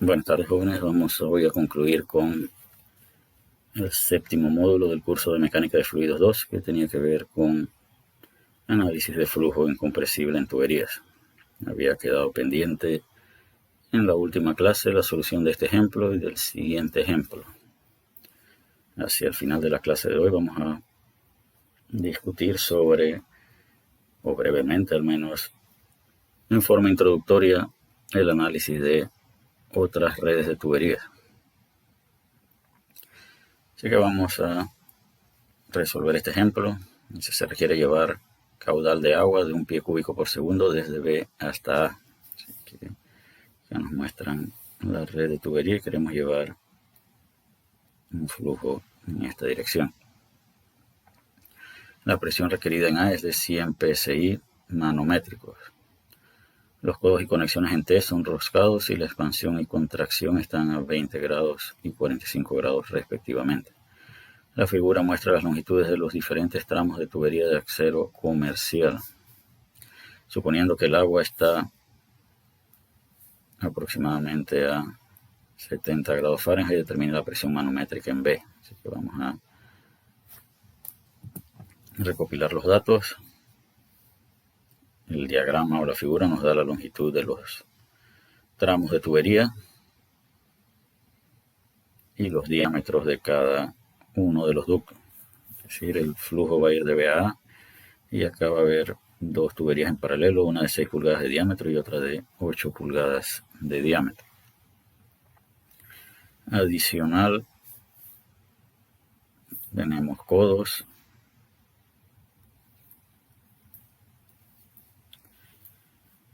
Buenas tardes, jóvenes. Vamos hoy a concluir con el séptimo módulo del curso de Mecánica de Fluidos 2, que tenía que ver con análisis de flujo incompresible en tuberías. Había quedado pendiente en la última clase la solución de este ejemplo y del siguiente ejemplo. Hacia el final de la clase de hoy vamos a discutir sobre, o brevemente al menos, en forma introductoria, el análisis de otras redes de tuberías. Así que vamos a resolver este ejemplo. Se requiere llevar caudal de agua de 1 pie cúbico por segundo desde B hasta A. Así que ya nos muestran la red de tubería y queremos llevar un flujo en esta dirección. La presión requerida en A es de 100 psi manométricos. Los codos y conexiones en T son roscados y la expansión y contracción están a 20 grados y 45 grados respectivamente. La figura muestra las longitudes de los diferentes tramos de tubería de acero comercial. Suponiendo que el agua está aproximadamente a 70 grados Fahrenheit, determina la presión manométrica en B. Así que vamos a recopilar los datos. El diagrama o la figura nos da la longitud de los tramos de tubería y los diámetros de cada uno de los ductos. Es decir, el flujo va a ir de B a A y acá va a haber dos tuberías en paralelo, una de 6 pulgadas de diámetro y otra de 8 pulgadas de diámetro. Adicional, tenemos codos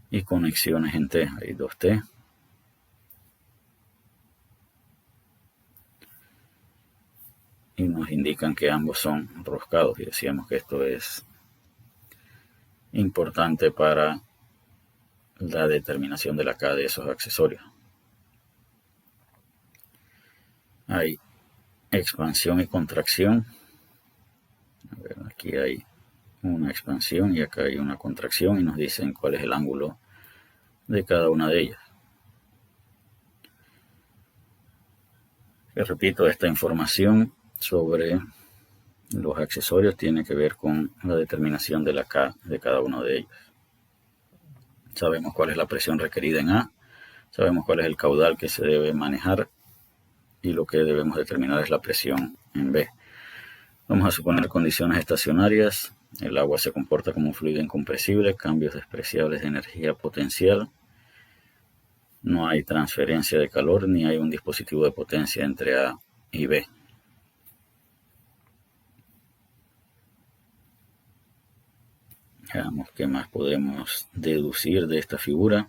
y conexiones en T. Hay 2T. Y nos indican que ambos son roscados. Y decíamos que esto es importante para la determinación de la K de esos accesorios. Hay expansión y contracción. A ver, aquí hay una expansión y acá hay una contracción y nos dicen cuál es el ángulo de cada una de ellas. Y repito, esta información sobre los accesorios tiene que ver con la determinación de la K de cada uno de ellos. Sabemos cuál es la presión requerida en A, sabemos cuál es el caudal que se debe manejar y lo que debemos determinar es la presión en B. Vamos a suponer condiciones estacionarias. El agua se comporta como un fluido incompresible, cambios despreciables de energía potencial. No hay transferencia de calor ni hay un dispositivo de potencia entre A y B. Veamos qué más podemos deducir de esta figura.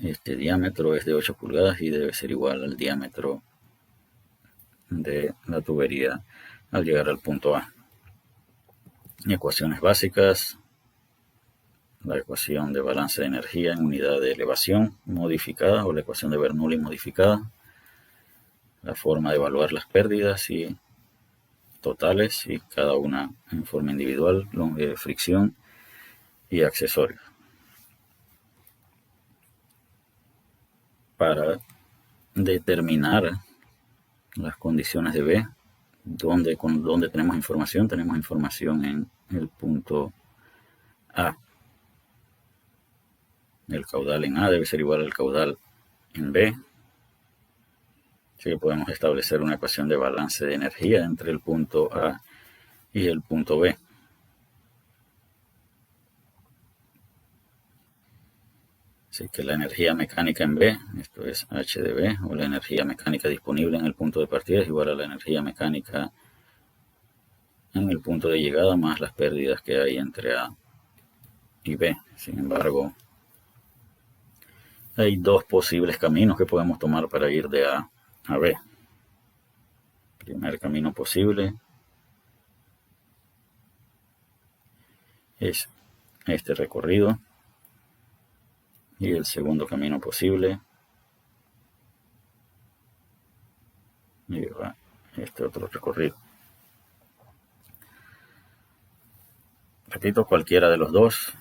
Este diámetro es de 8 pulgadas y debe ser igual al diámetro de la tubería al llegar al punto A. Ecuaciones básicas. La ecuación de balance de energía en unidad de elevación modificada o la ecuación de Bernoulli modificada. La forma de evaluar las pérdidas y totales y cada una en forma individual, fricción y accesorios. Para determinar las condiciones de B, donde tenemos información en el punto A. El caudal en A debe ser igual al caudal en B. Así que podemos establecer una ecuación de balance de energía entre el punto A y el punto B. Así que la energía mecánica en B, esto es H de B, o la energía mecánica disponible en el punto de partida es igual a la energía mecánica en el punto de llegada más las pérdidas que hay entre A y B. Sin embargo, hay dos posibles caminos que podemos tomar para ir de A a B. Primer camino posible es este recorrido y el segundo camino posible lleva este otro recorrido. Repito, cualquiera de los dos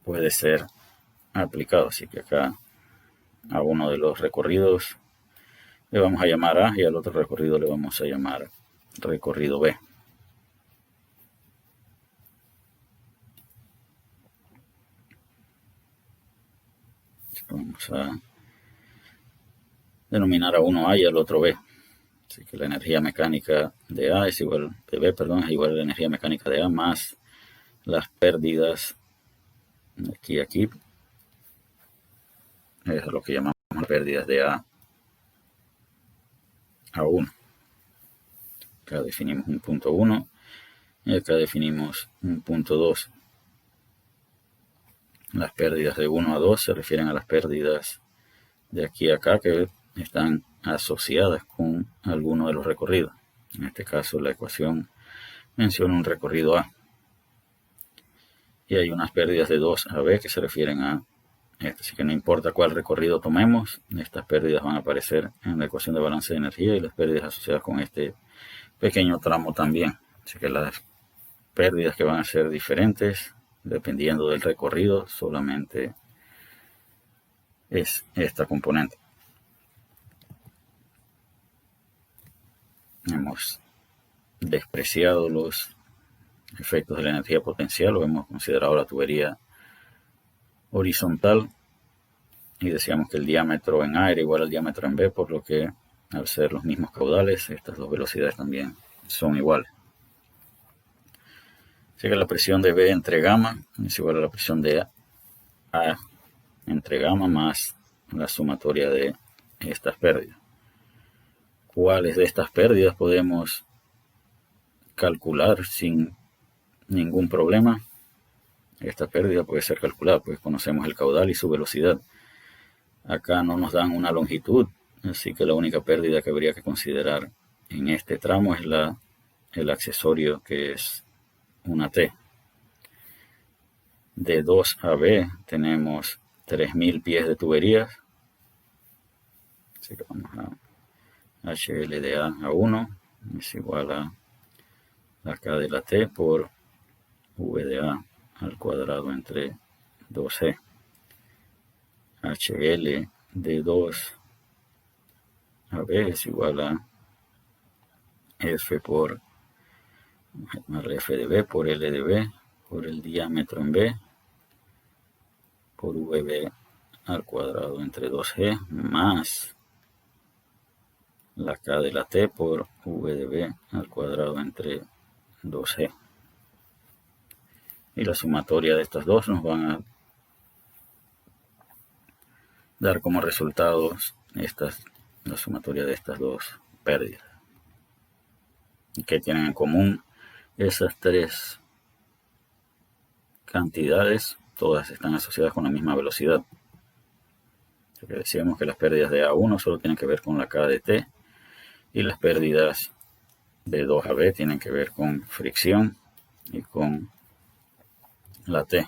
puede ser aplicado. Así que acá a uno de los recorridos le vamos a llamar A y al otro recorrido le vamos a llamar recorrido B. Vamos a denominar a uno A y al otro B. Así que la energía mecánica de A es igual, de B, perdón, es igual a la energía mecánica de A más las pérdidas aquí, es lo que llamamos pérdidas de a 1. Acá definimos un punto 1 y acá definimos un punto 2. Las pérdidas de 1 a 2 se refieren a las pérdidas de aquí a acá que están asociadas con alguno de los recorridos. En este caso la ecuación menciona un recorrido A. Y hay unas pérdidas de 2 a B que se refieren a este. Así que no importa cuál recorrido tomemos, estas pérdidas van a aparecer en la ecuación de balance de energía y las pérdidas asociadas con este pequeño tramo también. Así que las pérdidas que van a ser diferentes dependiendo del recorrido solamente es esta componente. Hemos despreciado los efectos de la energía potencial o hemos considerado la tubería horizontal y decíamos que el diámetro en A era igual al diámetro en B, por lo que al ser los mismos caudales, estas dos velocidades también son iguales. Así que la presión de B entre gamma es igual a la presión de A entre gamma más la sumatoria de estas pérdidas. ¿Cuáles de estas pérdidas podemos calcular sin ningún problema? Esta pérdida puede ser calculada, pues conocemos el caudal y su velocidad. Acá no nos dan una longitud, así que la única pérdida que habría que considerar en este tramo es el accesorio, que es una T. De 2 a B tenemos 3000 pies de tuberías. Así que vamos a HL de A 1 es igual a la K de la T por V de A al cuadrado entre 2G. HL de 2 a B es igual a F por F de B por L de B por el diámetro en B por VB al cuadrado entre 2G más la K de la T por V de B al cuadrado entre 2G. Y la sumatoria de estas dos nos van a dar como resultados la sumatoria de estas dos pérdidas. ¿Qué tienen en común esas tres cantidades? Todas están asociadas con la misma velocidad. Así que decíamos que las pérdidas de A1 solo tienen que ver con la K de T y las pérdidas de 2 a B tienen que ver con fricción y con la T.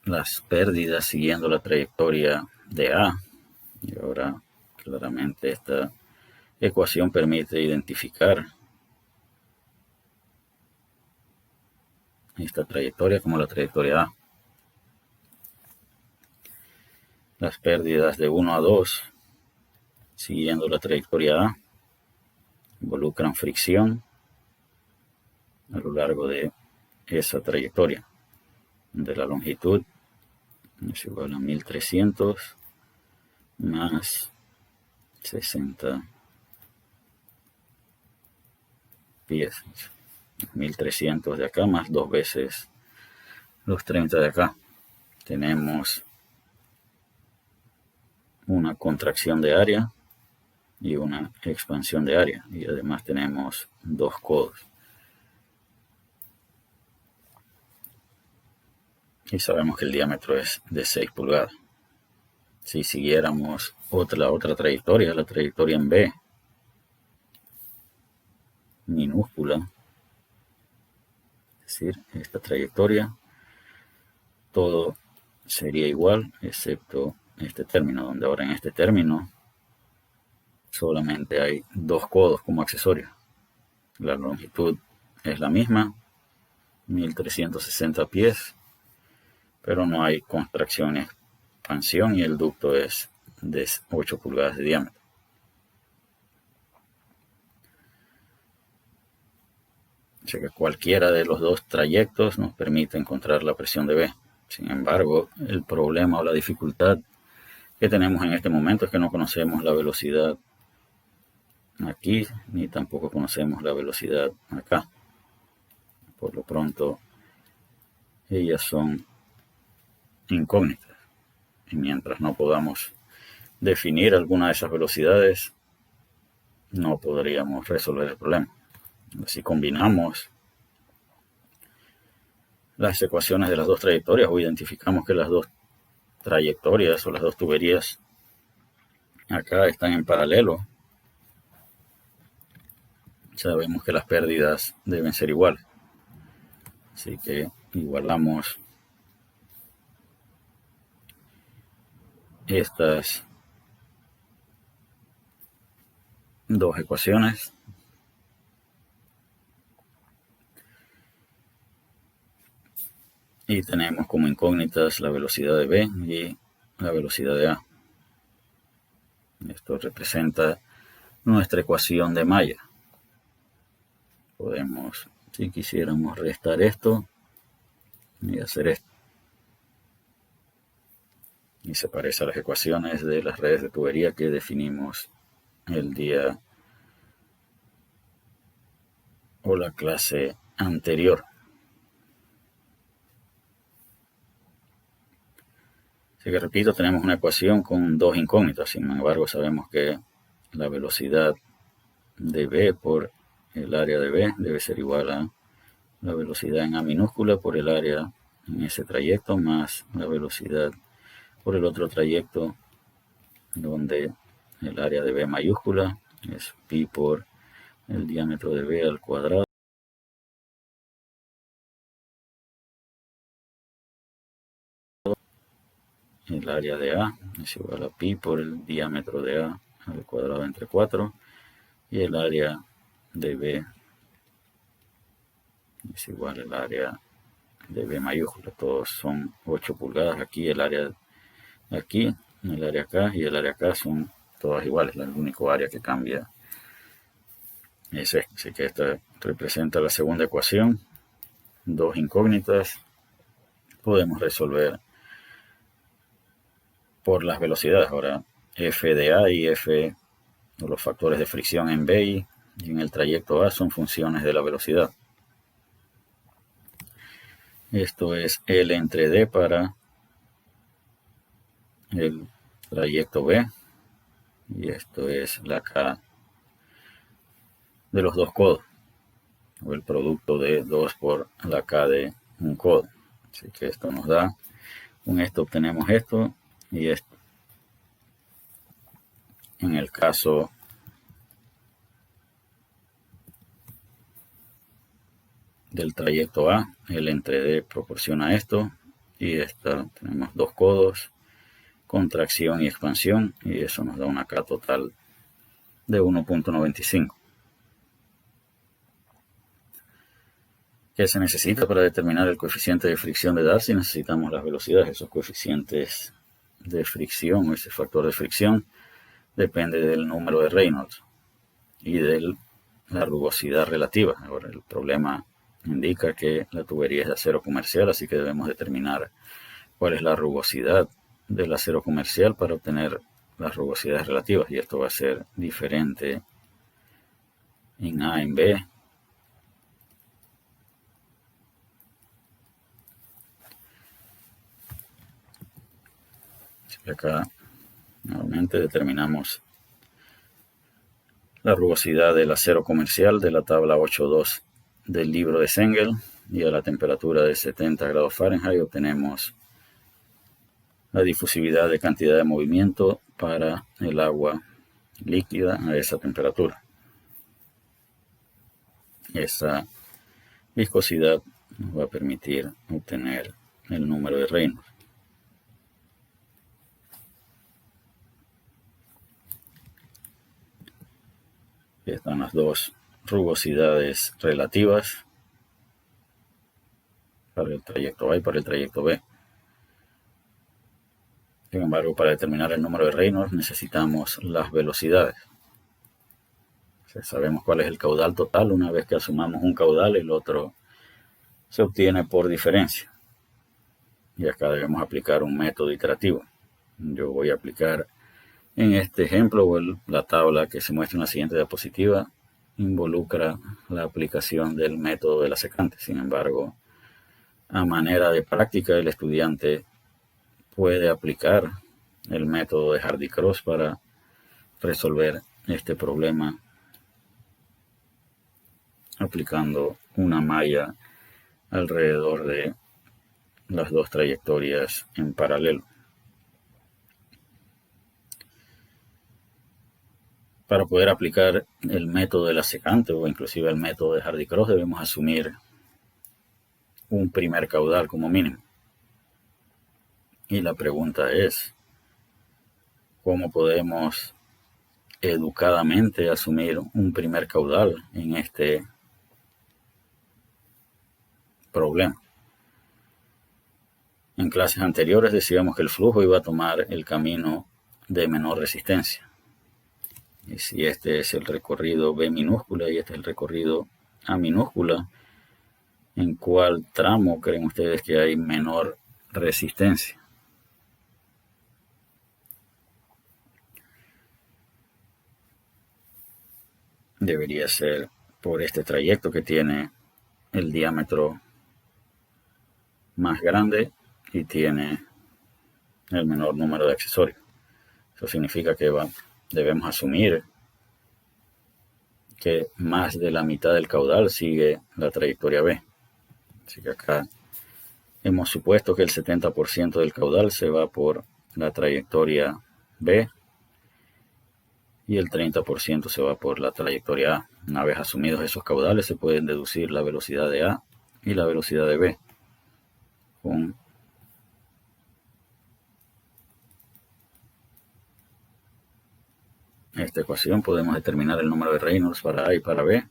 Las pérdidas siguiendo la trayectoria de A. Y ahora claramente esta ecuación permite identificar esta trayectoria como la trayectoria A. Las pérdidas de 1 a 2 siguiendo la trayectoria A involucran fricción a lo largo de esa trayectoria, de la longitud es igual a 1300 más 60 pies. 1300 de acá más 2 veces los 30 de acá. Tenemos una contracción de área y una expansión de área. Y además tenemos dos codos. Y sabemos que el diámetro es de 6 pulgadas. Si siguiéramos la otra trayectoria, la trayectoria en B, minúscula, es decir, esta trayectoria, todo sería igual, excepto este término, donde ahora en este término solamente hay dos codos como accesorio. La longitud es la misma, 1360 pies, pero no hay contracción ni expansión y el ducto es de 8 pulgadas de diámetro. Así que cualquiera de los dos trayectos nos permite encontrar la presión de B. Sin embargo, el problema o la dificultad que tenemos en este momento es que no conocemos la velocidad aquí, ni tampoco conocemos la velocidad acá. Por lo pronto, ellas son incógnitas. Y mientras no podamos definir alguna de esas velocidades, no podríamos resolver el problema. Si combinamos las ecuaciones de las dos trayectorias o identificamos que las dos trayectorias o las dos tuberías acá están en paralelo, sabemos que las pérdidas deben ser iguales. Así que igualamos estas dos ecuaciones. Y tenemos como incógnitas la velocidad de B y la velocidad de A. Esto representa nuestra ecuación de malla. Podemos, si quisiéramos, restar esto y hacer esto. Y se parece a las ecuaciones de las redes de tubería que definimos el día o la clase anterior. Así que repito, tenemos una ecuación con dos incógnitas. Sin embargo, sabemos que la velocidad de B por el área de B debe ser igual a la velocidad en A minúscula por el área en ese trayecto más la velocidad por el otro trayecto, donde el área de B mayúscula es pi por el diámetro de B al cuadrado. El área de A es igual a pi por el diámetro de A al cuadrado entre 4. Y el área de B es igual al área de B mayúscula. Todos son 8 pulgadas. Aquí el área aquí, el área acá y el área acá son todas iguales. El único área que cambia es este. Así que esta representa la segunda ecuación. Dos incógnitas. Podemos resolver por las velocidades. Ahora, F de A y F, o los factores de fricción en B y en el trayecto A son funciones de la velocidad. Esto es L entre D para el trayecto B. Y esto es la K de los dos codos. O el producto de 2 por la K de un codo. Así que esto nos da, con esto obtenemos esto y esto. En el caso del trayecto A, el entre D proporciona esto y esta tenemos dos codos, contracción y expansión, y eso nos da una K total de 1.95. ¿Qué se necesita para determinar el coeficiente de fricción de Darcy? Necesitamos las velocidades. Esos coeficientes de fricción o ese factor de fricción depende del número de Reynolds y de la rugosidad relativa. Ahora, el problema indica que la tubería es de acero comercial, así que debemos determinar cuál es la rugosidad del acero comercial para obtener las rugosidades relativas, y esto va a ser diferente en A, en B. Así que acá nuevamente determinamos la rugosidad del acero comercial de la tabla 8.2 del libro de Sengel, y a la temperatura de 70 grados Fahrenheit obtenemos la difusividad de cantidad de movimiento para el agua líquida a esa temperatura. Esa viscosidad nos va a permitir obtener el número de Reynolds. Aquí están las dos rugosidades relativas. para el trayecto A y para el trayecto B. Sin embargo, para determinar el número de Reynolds necesitamos las velocidades. Sabemos cuál es el caudal total. Una vez que asumamos un caudal, el otro se obtiene por diferencia. Y acá debemos aplicar un método iterativo. Yo voy a aplicar en este ejemplo, la tabla que se muestra en la siguiente diapositiva involucra la aplicación del método de la secante. Sin embargo, a manera de práctica, el estudiante puede aplicar el método de Hardy-Cross para resolver este problema aplicando una malla alrededor de las dos trayectorias en paralelo. Para poder aplicar el método de la secante o inclusive el método de Hardy-Cross debemos asumir un primer caudal como mínimo. Y la pregunta es, ¿cómo podemos educadamente asumir un primer caudal en este problema? En clases anteriores decíamos que el flujo iba a tomar el camino de menor resistencia. Y si este es el recorrido B minúscula y este es el recorrido A minúscula, ¿en cuál tramo creen ustedes que hay menor resistencia? Debería ser por este trayecto que tiene el diámetro más grande y tiene el menor número de accesorios. Eso significa que debemos asumir que más de la mitad del caudal sigue la trayectoria B. Así que acá hemos supuesto que el 70% del caudal se va por la trayectoria B y el 30% se va por la trayectoria A. Una vez asumidos esos caudales, se pueden deducir la velocidad de A y la velocidad de B. Con esta ecuación podemos determinar el número de Reynolds para A y para B.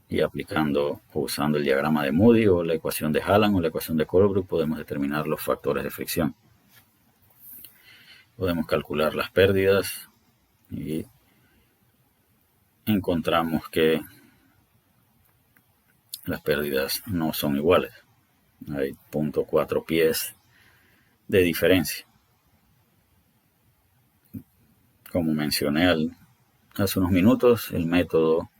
Y aplicando o usando el diagrama de Moody o la ecuación de Hallan o la ecuación de Colebrook podemos determinar los factores de fricción. Podemos calcular las pérdidas y encontramos que las pérdidas no son iguales. Hay 0.4 pies de diferencia. Como mencioné hace unos minutos, el método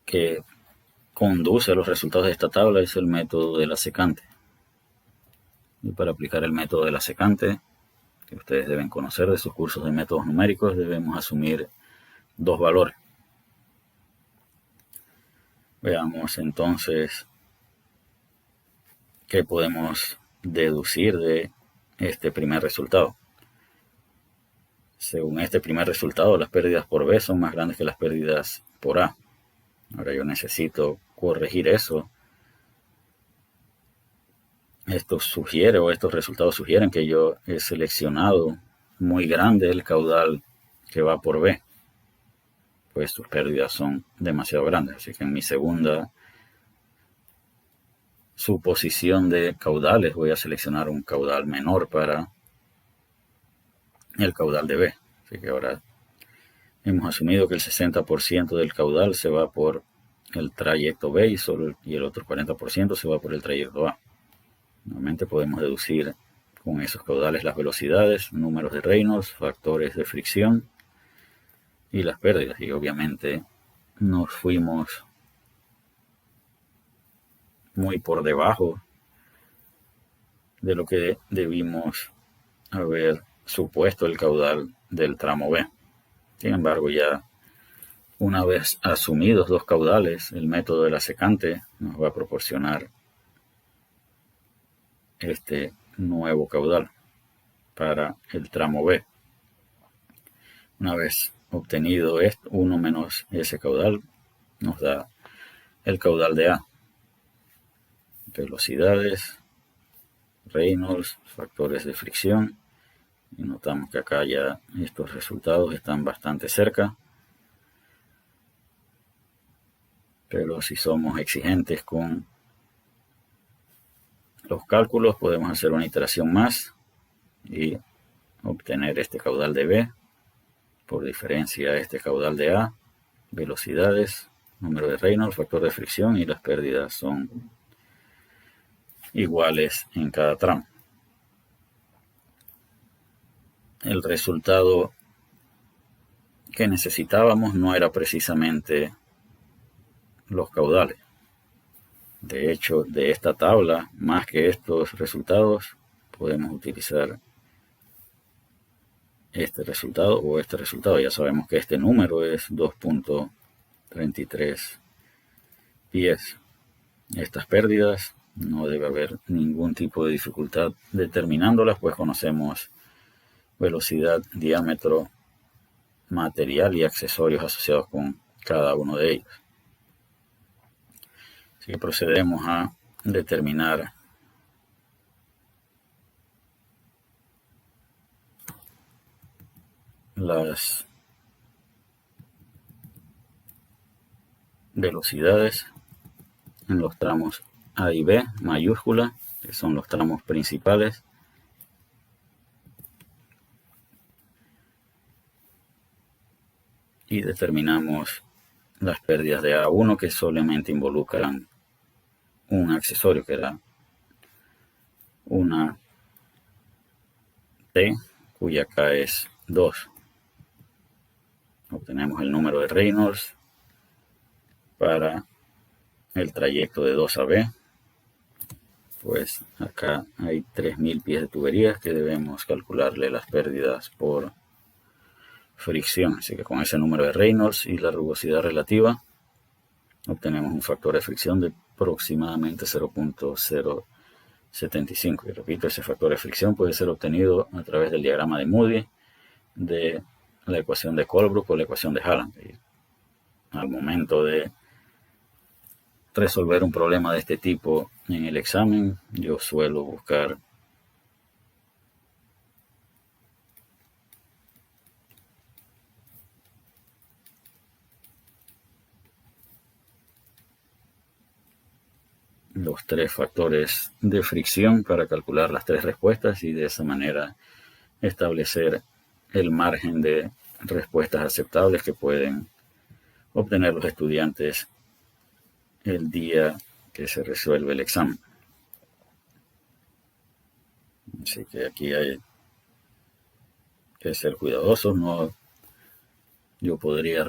que conduce a los resultados de esta tabla es el método de la secante. Y para aplicar el método de la secante, que ustedes deben conocer de sus cursos de métodos numéricos, debemos asumir dos valores. Veamos entonces qué podemos deducir de este primer resultado. Según este primer resultado, las pérdidas por B son más grandes que las pérdidas por A. Ahora yo necesito corregir eso. Esto sugiere o estos resultados sugieren que yo he seleccionado muy grande el caudal que va por B, pues sus pérdidas son demasiado grandes. Así que en mi segunda suposición de caudales voy a seleccionar un caudal menor para el caudal de B. Así que ahora hemos asumido que el 60% del caudal se va por el trayecto B y el otro 40% se va por el trayecto A. Nuevamente podemos deducir con esos caudales las velocidades, números de Reynolds, factores de fricción y las pérdidas. Y obviamente nos fuimos muy por debajo de lo que debimos haber supuesto el caudal del tramo B. Sin embargo, ya una vez asumidos dos caudales, el método de la secante nos va a proporcionar este nuevo caudal para el tramo B. Una vez obtenido esto, 1 menos ese caudal nos da el caudal de A. Velocidades, Reynolds, factores de fricción. Y notamos que acá ya estos resultados están bastante cerca. pero si somos exigentes con los cálculos, podemos hacer una iteración más y obtener este caudal de B por diferencia a este caudal de A, velocidades, número de Reynolds, factor de fricción, y las pérdidas son iguales en cada tramo. El resultado que necesitábamos no era precisamente los caudales. De hecho, de esta tabla, más que estos resultados, podemos utilizar este resultado o este resultado. Ya sabemos que este número es 2.33 pies. Estas pérdidas no debe haber ningún tipo de dificultad determinándolas, pues conocemos velocidad, diámetro, material y accesorios asociados con cada uno de ellos. Así que procedemos a determinar las velocidades en los tramos A y B mayúscula, que son los tramos principales. Y determinamos las pérdidas de A1 que solamente involucran un accesorio que era una T cuya K es 2. Obtenemos el número de Reynolds para el trayecto de 2 a B. Pues acá hay 3000 pies de tuberías que debemos calcularle las pérdidas por fricción. Así que con ese número de Reynolds y la rugosidad relativa obtenemos un factor de fricción de aproximadamente 0.075. Y repito, ese factor de fricción puede ser obtenido a través del diagrama de Moody, de la ecuación de Colebrook o la ecuación de Haaland. Y al momento de resolver un problema de este tipo en el examen, yo suelo buscar los 3 factores de fricción para calcular las 3 respuestas y de esa manera establecer el margen de respuestas aceptables que pueden obtener los estudiantes el día que se resuelve el examen. Así que aquí hay que ser cuidadosos. Yo podría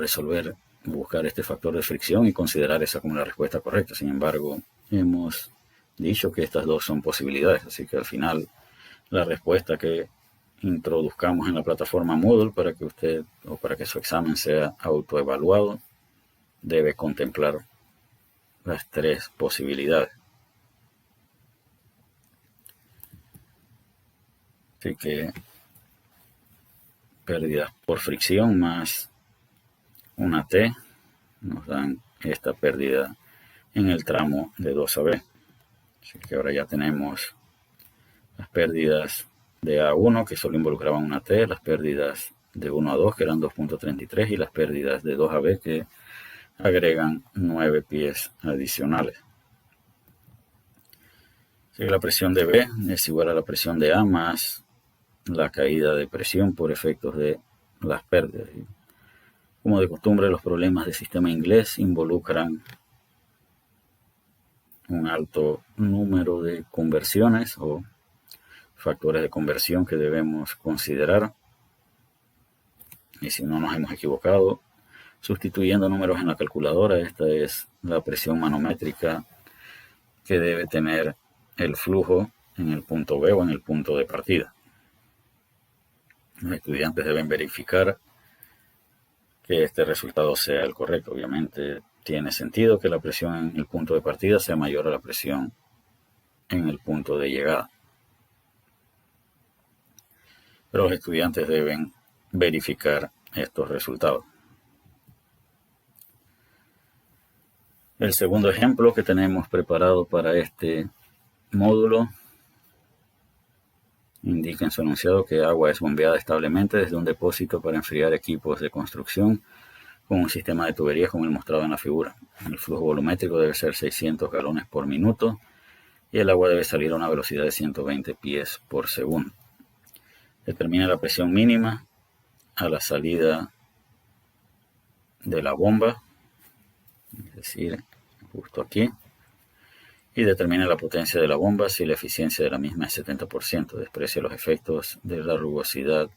buscar este factor de fricción y considerar esa como la respuesta correcta. Sin embargo, hemos dicho que estas dos son posibilidades. Así que al final, la respuesta que introduzcamos en la plataforma Moodle para que usted o para que su examen sea autoevaluado debe contemplar las 3 posibilidades. Así que pérdidas por fricción más una T nos dan esta pérdida en el tramo de 2 a B. Así que ahora ya tenemos las pérdidas de A1 que solo involucraban una T, las pérdidas de 1 a 2 que eran 2.33 y las pérdidas de 2 a B que agregan 9 pies adicionales. Así que la presión de B es igual a la presión de A más la caída de presión por efectos de las pérdidas. Y como de costumbre, los problemas del sistema inglés involucran un alto número de conversiones o factores de conversión que debemos considerar. Y si no nos hemos equivocado, sustituyendo números en la calculadora, esta es la presión manométrica que debe tener el flujo en el punto B o en el punto de partida. Los estudiantes deben verificar que este resultado sea el correcto. Obviamente tiene sentido que la presión en el punto de partida sea mayor a la presión en el punto de llegada. Pero los estudiantes deben verificar estos resultados. El segundo ejemplo que tenemos preparado para este módulo indica en su enunciado que agua es bombeada establemente desde un depósito para enfriar equipos de construcción con un sistema de tuberías como el mostrado en la figura. El flujo volumétrico debe ser 600 galones por minuto y el agua debe salir a una velocidad de 120 pies por segundo. Determina la presión mínima a la salida de la bomba, es decir, justo aquí, y determina la potencia de la bomba si la eficiencia de la misma es 70%. Desprecia los efectos de la rugosidad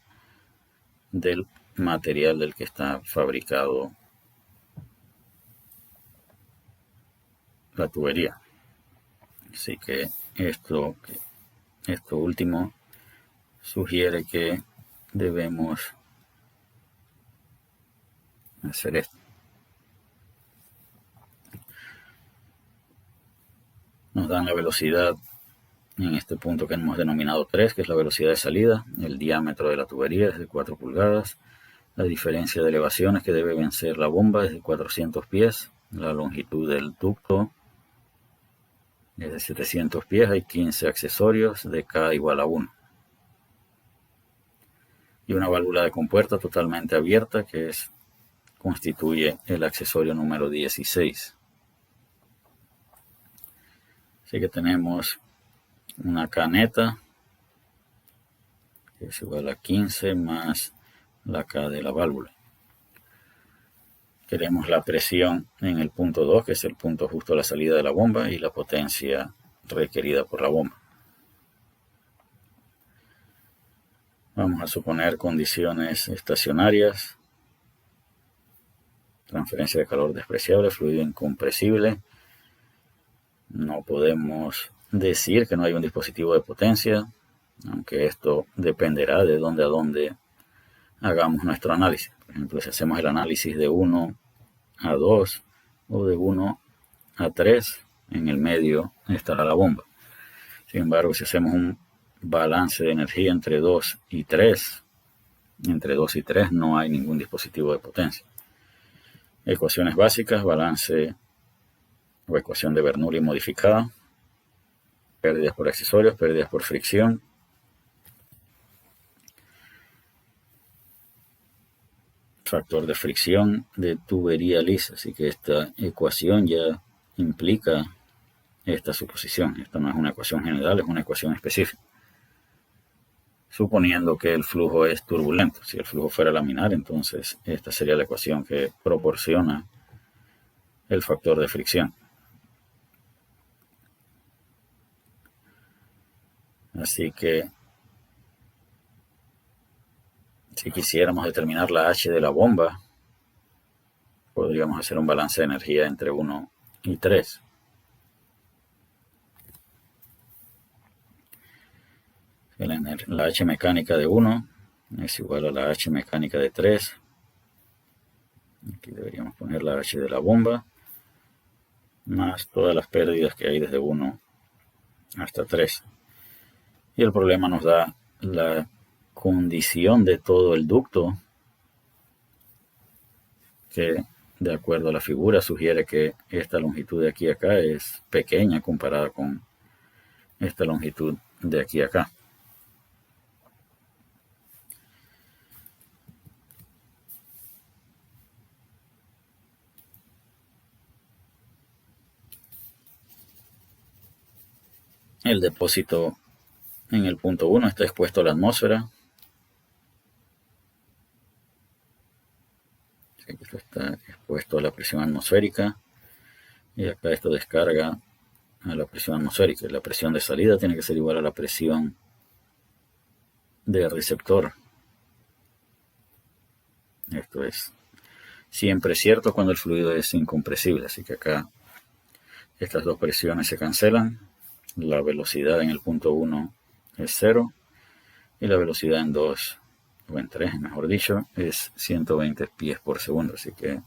del material del que está fabricado la tubería. Así que esto último sugiere que debemos hacer esto. Nos dan la velocidad en este punto que hemos denominado 3, que es la velocidad de salida. El diámetro de la tubería es de 4 pulgadas. La diferencia de elevaciones que debe vencer la bomba es de 400 pies. La longitud del ducto es de 700 pies. Hay 15 accesorios de K igual a 1. Y una válvula de compuerta totalmente abierta que constituye el accesorio número 16. Así que tenemos una K neta, que es igual a 15 más la K de la válvula. Queremos la presión en el punto 2, que es el punto justo a la salida de la bomba, y la potencia requerida por la bomba. Vamos a suponer condiciones estacionarias. Transferencia de calor despreciable, fluido incompresible. No podemos decir que no hay un dispositivo de potencia, aunque esto dependerá de dónde a dónde hagamos nuestro análisis. Por ejemplo, si hacemos el análisis de 1 a 2 o de 1 a 3, en el medio estará la bomba. Sin embargo, si hacemos un balance de energía entre 2 y 3, no hay ningún dispositivo de potencia. Ecuaciones básicas, balance o ecuación de Bernoulli modificada, pérdidas por accesorios, pérdidas por fricción, factor de fricción de tubería lisa. Así que esta ecuación ya implica esta suposición. Esta no es una ecuación general, es una ecuación específica. Suponiendo que el flujo es turbulento. Si el flujo fuera laminar, entonces esta sería la ecuación que proporciona el factor de fricción. Así que si quisiéramos determinar la H de la bomba, podríamos hacer un balance de energía entre 1 y 3. La H mecánica de 1 es igual a la H mecánica de 3. Aquí deberíamos poner la H de la bomba, más todas las pérdidas que hay desde 1 hasta 3. Y el problema nos da la condición de todo el ducto, que de acuerdo a la figura sugiere que esta longitud de aquí a acá es pequeña comparada con esta longitud de aquí a acá. El depósito en el punto 1 está expuesto a la atmósfera. Esto está expuesto a la presión atmosférica. Y acá esto descarga a la presión atmosférica. La presión de salida tiene que ser igual a la presión de receptor. Esto es siempre cierto cuando el fluido es incompresible. Así que acá estas dos presiones se cancelan. La velocidad en el punto 1 es 0 y la velocidad en 2 o en 3, mejor dicho, es 120 pies por segundo. Así que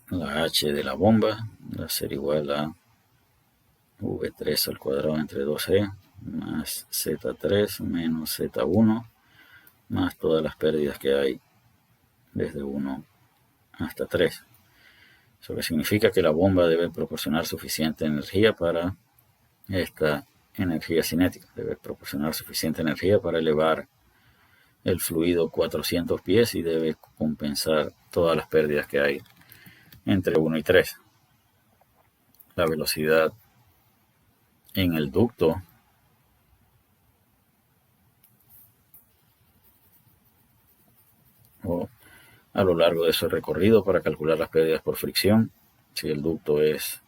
la H de la bomba va a ser igual a V3 al cuadrado entre 2E más Z3 menos Z1 más todas las pérdidas que hay desde 1 hasta 3. Eso que significa que la bomba debe proporcionar suficiente energía para esta energía cinética. Debe proporcionar suficiente energía para elevar el fluido 400 pies y debe compensar todas las pérdidas que hay entre 1 y 3. La velocidad en el ducto o a lo largo de su recorrido para calcular las pérdidas por fricción. Si el ducto es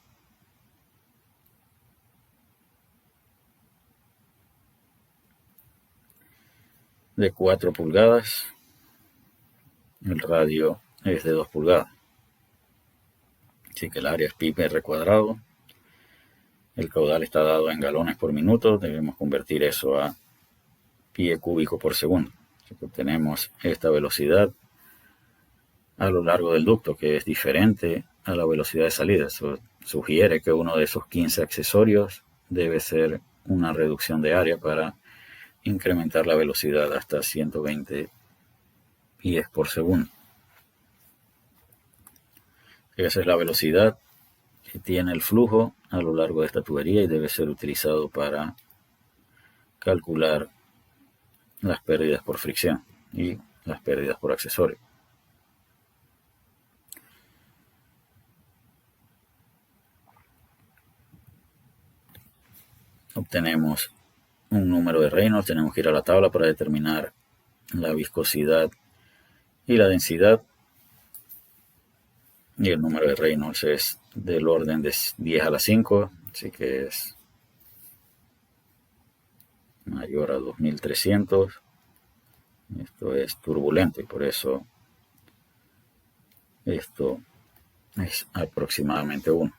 de 4 pulgadas, el radio es de 2 pulgadas. Así que el área es pi r cuadrado. El caudal está dado en galones por minuto. Debemos convertir eso a pie cúbico por segundo. Así que obtenemos esta velocidad a lo largo del ducto, que es diferente a la velocidad de salida. Eso sugiere que uno de esos 15 accesorios debe ser una reducción de área para incrementar la velocidad hasta 120 pies por segundo. Esa es la velocidad que tiene el flujo a lo largo de esta tubería y debe ser utilizado para calcular las pérdidas por fricción y las pérdidas por accesorio. Obtenemos un número de Reynolds, tenemos que ir a la tabla para determinar la viscosidad y la densidad. Y el número de Reynolds es del orden de 10 a la 5, así que es mayor a 2300. Esto es turbulento y por eso esto es aproximadamente 1.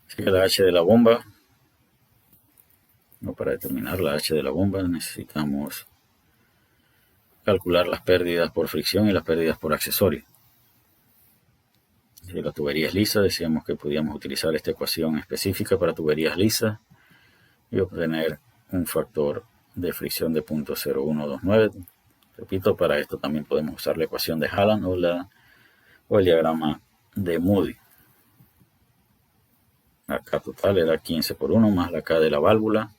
Así que la H de la bomba, o para determinar la H de la bomba necesitamos calcular las pérdidas por fricción y las pérdidas por accesorio. Si la tubería es lisa, decíamos que podíamos utilizar esta ecuación específica para tuberías lisas y obtener un factor de fricción de 0.0129. Repito, para esto también podemos usar la ecuación de Hallan o el diagrama de Moody. La K total era 15 por 1 más la K de la válvula.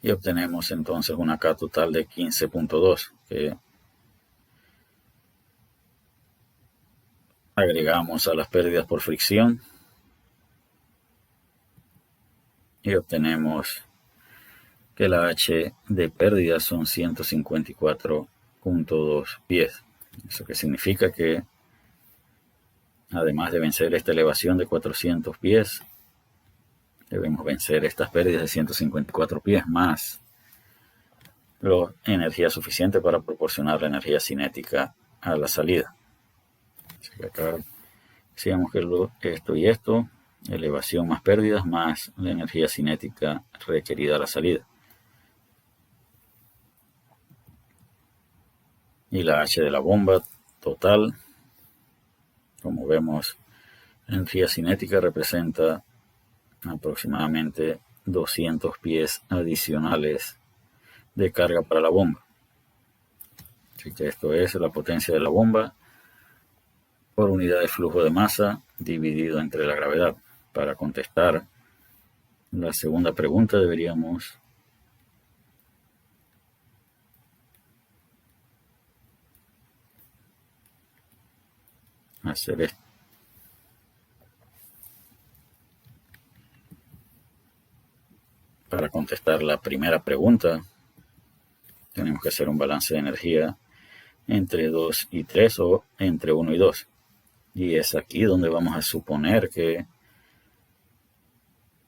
Y obtenemos entonces una K total de 15.2 que agregamos a las pérdidas por fricción y obtenemos que la H de pérdidas son 154.2 pies. Eso que significa que además de vencer esta elevación de 400 pies, debemos vencer estas pérdidas de 154 pies más la energía suficiente para proporcionar la energía cinética a la salida. Así que acá decíamos que esto y esto, elevación más pérdidas más la energía cinética requerida a la salida. Y la H de la bomba total, como vemos, la energía cinética representa aproximadamente 200 pies adicionales de carga para la bomba. Así que esto es la potencia de la bomba por unidad de flujo de masa dividido entre la gravedad. Para contestar la segunda pregunta deberíamos hacer esto. Para contestar la primera pregunta, tenemos que hacer un balance de energía entre 2 y 3 o entre 1 y 2. Y es aquí donde vamos a suponer que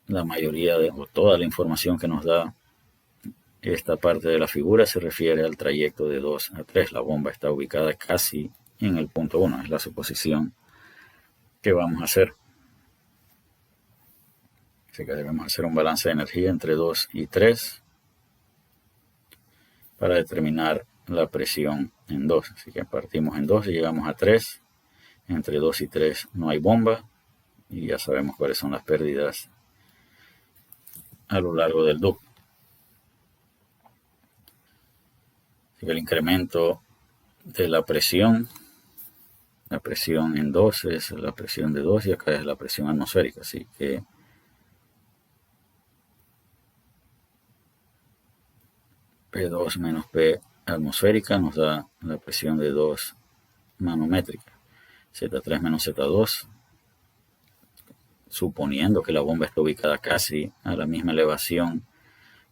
la mayoría o toda la información que nos da esta parte de la figura se refiere al trayecto de 2 a 3. La bomba está ubicada casi en el punto 1. Es la suposición que vamos a hacer. Así que debemos hacer un balance de energía entre 2 y 3 para determinar la presión en 2. Así que partimos en 2 y llegamos a 3. Entre 2 y 3 no hay bomba y ya sabemos cuáles son las pérdidas a lo largo del ducto. Así que el incremento de la presión en 2 es la presión de 2 y acá es la presión atmosférica. Así que P2 menos P atmosférica nos da la presión de 2 manométrica. Z3 menos Z2, suponiendo que la bomba está ubicada casi a la misma elevación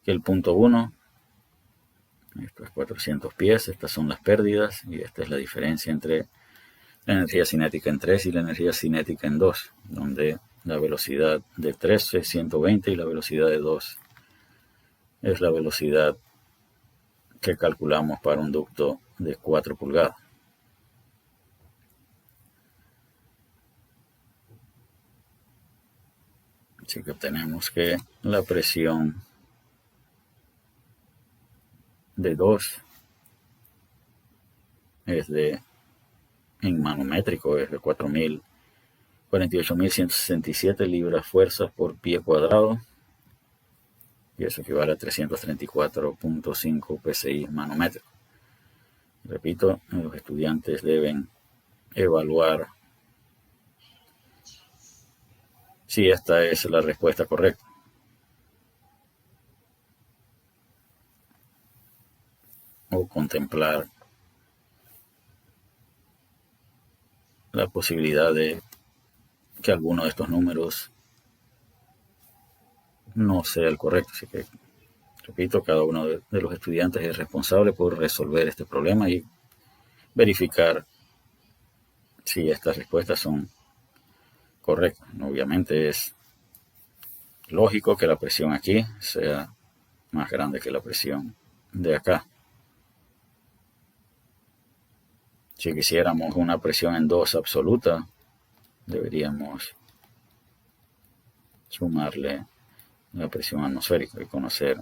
que el punto 1. Esto es 400 pies, estas son las pérdidas y esta es la diferencia entre la energía cinética en 3 y la energía cinética en 2, donde la velocidad de 3 es 120 y la velocidad de 2 es la velocidad que calculamos para un ducto de 4 pulgadas. Así que obtenemos que la presión de 2 es en manométrico, es de 48.167 libras fuerzas por pie cuadrado, y eso equivale a 334.5 psi manométrico. Repito, los estudiantes deben evaluar si esta es la respuesta correcta. O contemplar la posibilidad de que alguno de estos números no sea el correcto. Así que, repito, cada uno de los estudiantes es responsable por resolver este problema y verificar si estas respuestas son correctas. Obviamente es lógico que la presión aquí sea más grande que la presión de acá. Si quisiéramos una presión en 2 absoluta, deberíamos sumarle la presión atmosférica y conocer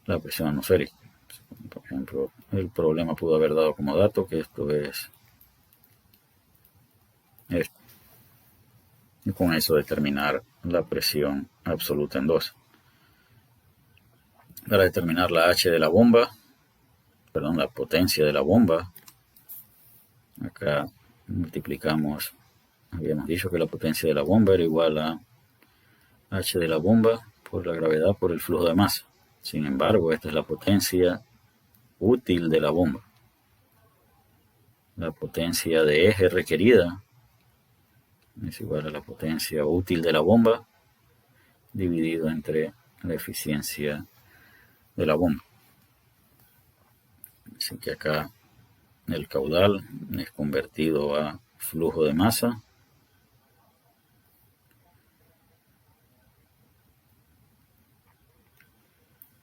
la presión atmosférica. Por ejemplo, el problema pudo haber dado como dato que esto es esto. Y con eso determinar la presión absoluta en 2. Para determinar la H de la bomba, la potencia de la bomba, acá multiplicamos, habíamos dicho que la potencia de la bomba era igual a H de la bomba por la gravedad por el flujo de masa. Sin embargo, esta es la potencia útil de la bomba. La potencia de eje requerida es igual a la potencia útil de la bomba dividido entre la eficiencia de la bomba. Así que acá el caudal es convertido a flujo de masa.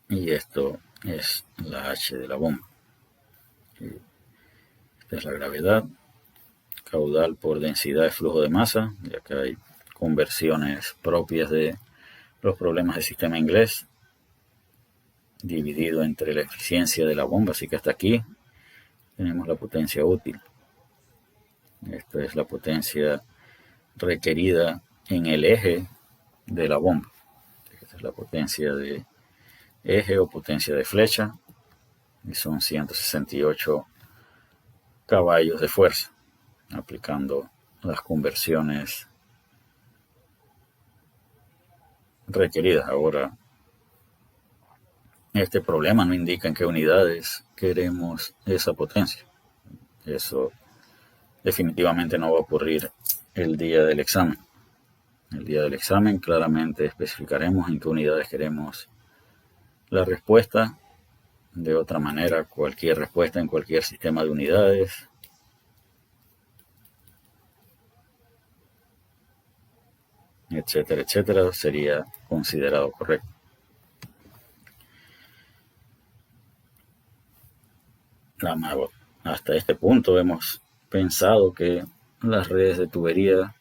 Y esto es la H de la bomba. Esta es la gravedad, caudal por densidad de flujo de masa. Y acá hay conversiones propias de los problemas del sistema inglés, dividido entre la eficiencia de la bomba. Así que hasta aquí tenemos la potencia útil. Esta es la potencia requerida en el eje de la bomba. Esta es la potencia de eje o potencia de flecha, y son 168 caballos de fuerza, aplicando las conversiones requeridas. Ahora, este problema no indica en qué unidades queremos esa potencia. Eso definitivamente no va a ocurrir el día del examen. El día del examen claramente especificaremos en qué unidades queremos la respuesta. De otra manera, cualquier respuesta en cualquier sistema de unidades etcétera, etcétera, sería considerado correcto. Hasta este punto hemos pensado que las redes de tubería,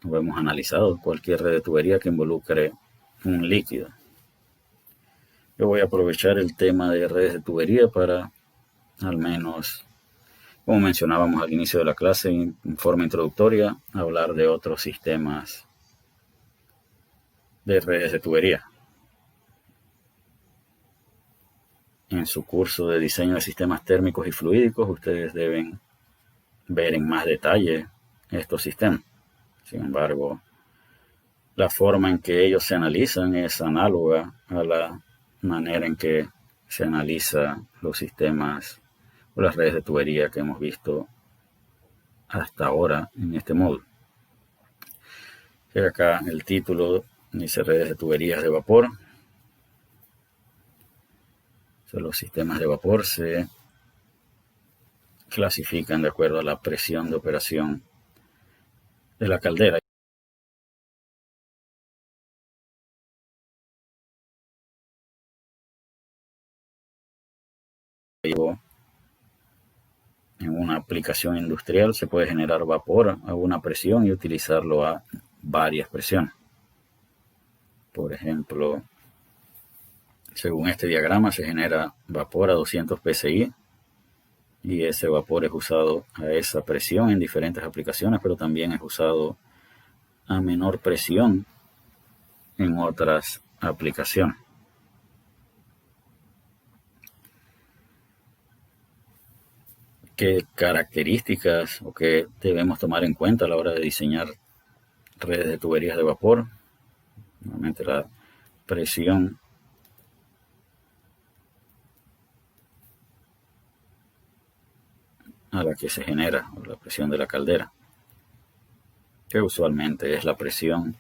o hemos analizado cualquier red de tubería que involucre un líquido. Yo voy a aprovechar el tema de redes de tubería para, al menos, como mencionábamos al inicio de la clase, en forma introductoria, hablar de otros sistemas de redes de tubería. En su curso de diseño de sistemas térmicos y fluídicos, ustedes deben ver en más detalle estos sistemas. Sin embargo, la forma en que ellos se analizan es análoga a la manera en que se analiza los sistemas o las redes de tubería que hemos visto hasta ahora en este módulo. Acá el título dice redes de tuberías de vapor. Los sistemas de vapor se clasifican de acuerdo a la presión de operación de la caldera. En una aplicación industrial se puede generar vapor a una presión y utilizarlo a varias presiones. Por ejemplo, según este diagrama se genera vapor a 200 psi y ese vapor es usado a esa presión en diferentes aplicaciones, pero también es usado a menor presión en otras aplicaciones. ¿Qué características o qué debemos tomar en cuenta a la hora de diseñar redes de tuberías de vapor? Nuevamente la presión a la que se genera, o la presión de la caldera, que usualmente es la presión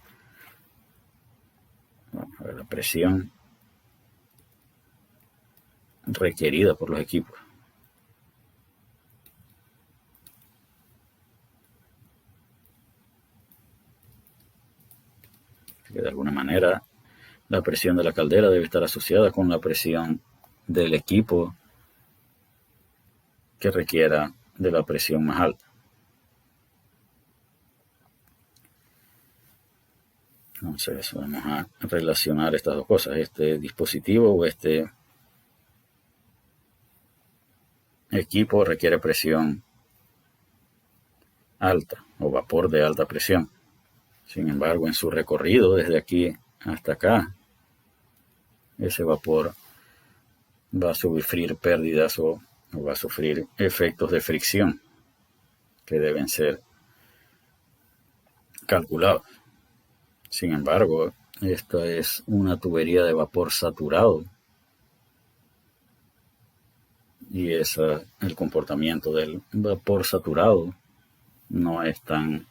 requerida por los equipos. Que de alguna manera la presión de la caldera debe estar asociada con la presión del equipo que requiera de la presión más alta. Entonces vamos a relacionar estas dos cosas, este dispositivo o este equipo requiere presión alta o vapor de alta presión. Sin embargo, en su recorrido desde aquí hasta acá, ese vapor va a sufrir pérdidas o va a sufrir efectos de fricción que deben ser calculados. Sin embargo, esta es una tubería de vapor saturado y el comportamiento del vapor saturado no es tan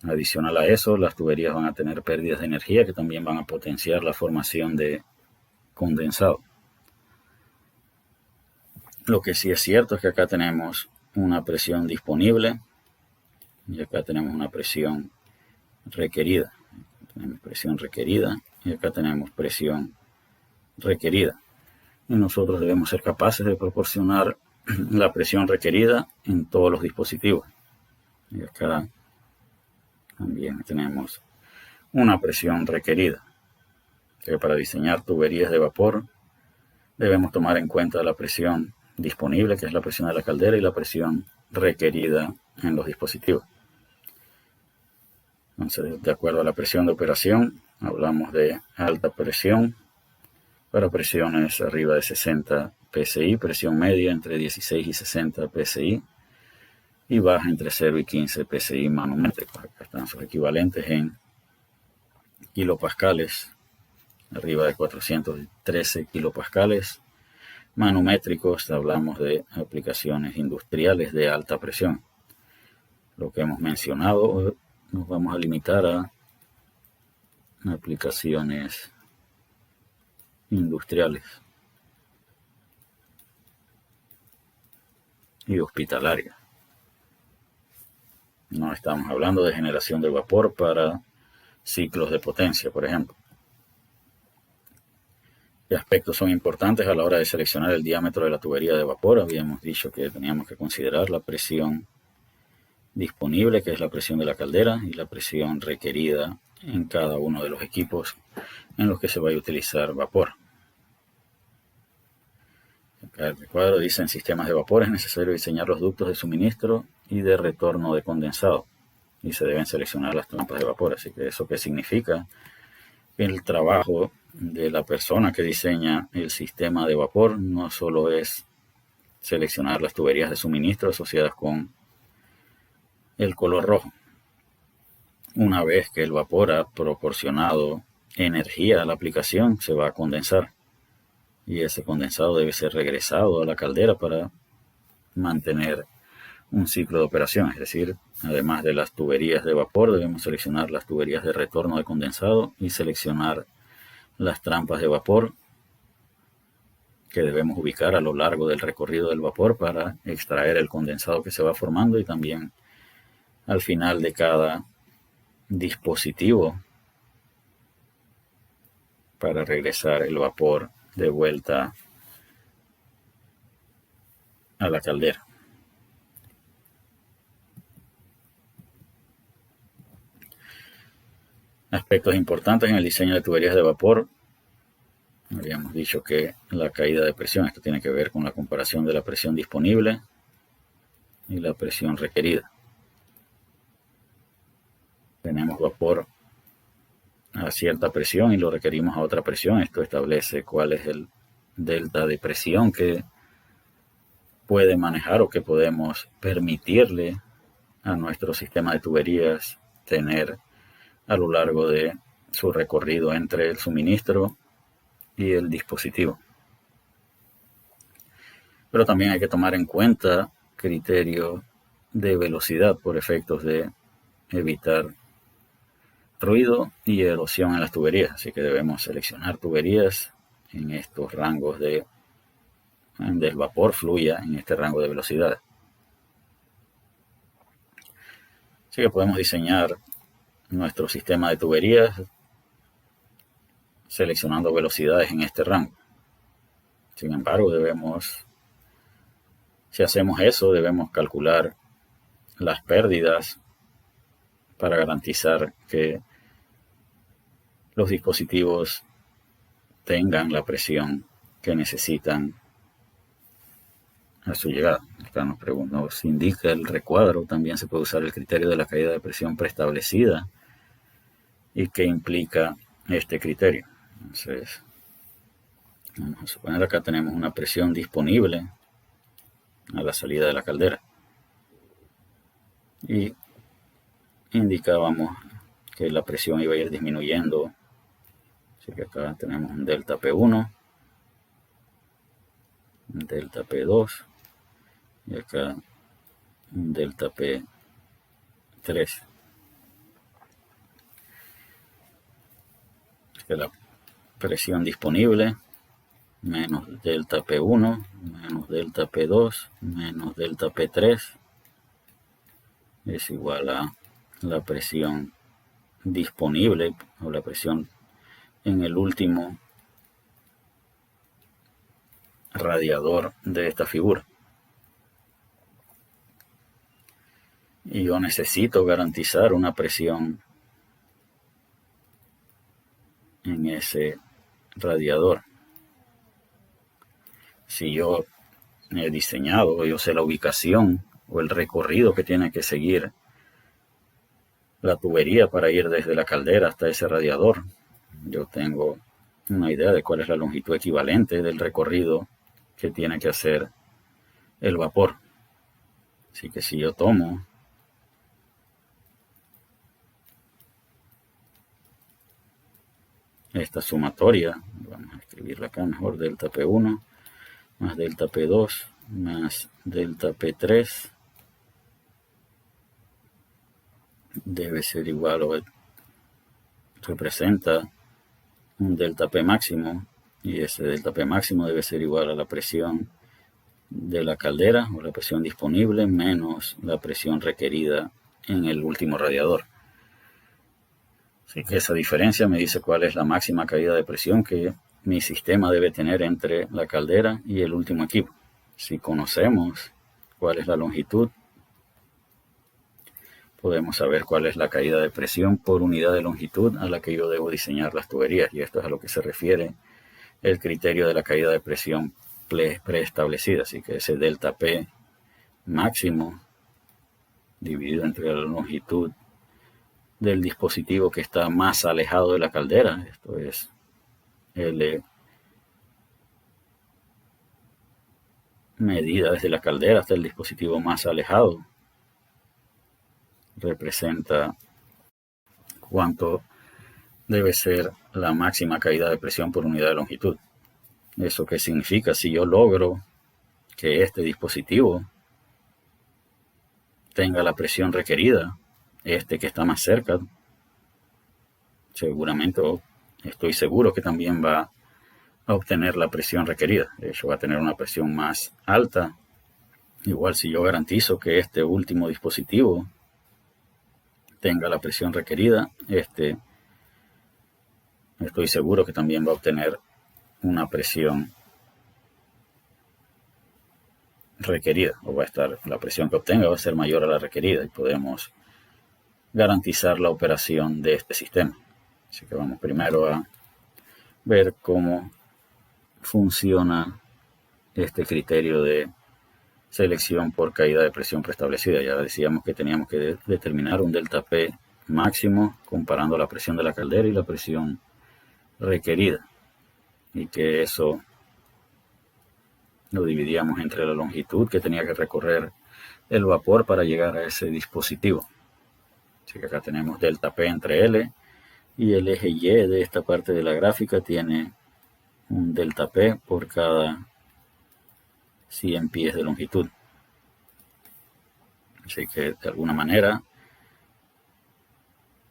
adicional a eso. Las tuberías van a tener pérdidas de energía que también van a potenciar la formación de condensado. Lo que sí es cierto es que acá tenemos una presión disponible y acá tenemos una presión requerida. Tenemos presión requerida y acá tenemos presión requerida. Y nosotros debemos ser capaces de proporcionar la presión requerida en todos los dispositivos. Y acá también tenemos una presión requerida. Que para diseñar tuberías de vapor debemos tomar en cuenta la presión disponible, que es la presión de la caldera, y la presión requerida en los dispositivos. Entonces, de acuerdo a la presión de operación, hablamos de alta presión para presiones arriba de 60 psi, presión media entre 16 y 60 psi y baja entre 0 y 15 psi manométricos. Acá están sus equivalentes en kilopascales, arriba de 413 kilopascales. Manométricos, hablamos de aplicaciones industriales de alta presión. Lo que hemos mencionado, nos vamos a limitar a aplicaciones industriales y hospitalarias. No estamos hablando de generación de vapor para ciclos de potencia, por ejemplo. ¿Qué aspectos son importantes a la hora de seleccionar el diámetro de la tubería de vapor? Habíamos dicho que teníamos que considerar la presión disponible, que es la presión de la caldera, y la presión requerida en cada uno de los equipos en los que se va a utilizar vapor. Acá el recuadro dice: en sistemas de vapor es necesario diseñar los ductos de suministro y de retorno de condensado, y se deben seleccionar las trampas de vapor. Así que ¿eso qué significa? El trabajo de la persona que diseña el sistema de vapor no solo es seleccionar las tuberías de suministro asociadas con el color rojo. Una vez que el vapor ha proporcionado energía a la aplicación, se va a condensar, y ese condensado debe ser regresado a la caldera para mantener un ciclo de operación. Es decir, además de las tuberías de vapor, debemos seleccionar las tuberías de retorno de condensado y seleccionar las trampas de vapor que debemos ubicar a lo largo del recorrido del vapor para extraer el condensado que se va formando, y también al final de cada dispositivo para regresar el vapor de vuelta a la caldera. Aspectos importantes en el diseño de tuberías de vapor. Habíamos dicho que la caída de presión, esto tiene que ver con la comparación de la presión disponible y la presión requerida. Tenemos vapor a cierta presión y lo requerimos a otra presión. Esto establece cuál es el delta de presión que puede manejar o que podemos permitirle a nuestro sistema de tuberías tener a lo largo de su recorrido entre el suministro y el dispositivo. Pero también hay que tomar en cuenta criterios de velocidad por efectos de evitar ruido y erosión en las tuberías. Así que debemos seleccionar tuberías en estos rangos del vapor fluya en este rango de velocidad. Así que podemos diseñar nuestro sistema de tuberías seleccionando velocidades en este rango. Sin embargo, si hacemos eso, debemos calcular las pérdidas para garantizar que los dispositivos tengan la presión que necesitan a su llegada. Acá nos indica el recuadro. También se puede usar el criterio de la caída de presión preestablecida. ¿Y qué implica este criterio? Entonces, vamos a suponer acá tenemos una presión disponible a la salida de la caldera. Y indicábamos que la presión iba a ir disminuyendo. Así que acá tenemos un delta P1, un delta P2 y acá un delta P3. Que la presión disponible menos delta P1 menos delta P2 menos delta P3 es igual a la presión disponible o la presión en el último radiador de esta figura. Y yo necesito garantizar una presión en ese radiador. Si yo he diseñado, yo sé la ubicación o el recorrido que tiene que seguir la tubería para ir desde la caldera hasta ese radiador, yo tengo una idea de cuál es la longitud equivalente del recorrido que tiene que hacer el vapor. Así que si yo tomo esta sumatoria, vamos a escribirla acá mejor, delta P1 más delta P2 más delta P3 debe ser igual o representa un delta P máximo, y ese delta P máximo debe ser igual a la presión de la caldera o la presión disponible menos la presión requerida en el último radiador. Así que esa diferencia me dice cuál es la máxima caída de presión que mi sistema debe tener entre la caldera y el último equipo. Si conocemos cuál es la longitud, podemos saber cuál es la caída de presión por unidad de longitud a la que yo debo diseñar las tuberías. Y esto es a lo que se refiere el criterio de la caída de presión preestablecida. Así que ese delta P máximo dividido entre la longitud del dispositivo que está más alejado de la caldera, esto es L medida desde la caldera hasta el dispositivo más alejado, representa cuánto debe ser la máxima caída de presión por unidad de longitud. ¿Eso qué significa? Si yo logro que este dispositivo tenga la presión requerida, este que está más cerca, seguramente, estoy seguro que también va a obtener la presión requerida. De hecho, va a tener una presión más alta. Igual, si yo garantizo que este último dispositivo tenga la presión requerida, estoy seguro que también va a obtener una presión requerida, o va a estar, la presión que obtenga va a ser mayor a la requerida y podemos garantizar la operación de este sistema. Así que vamos primero a ver cómo funciona este criterio de selección por caída de presión preestablecida. Ya decíamos que teníamos que determinar un delta P máximo comparando la presión de la caldera y la presión requerida, y que eso lo dividíamos entre la longitud que tenía que recorrer el vapor para llegar a ese dispositivo. Así que acá tenemos delta P entre L, y el eje Y de esta parte de la gráfica tiene un delta P por cada 100 pies de longitud. Así que de alguna manera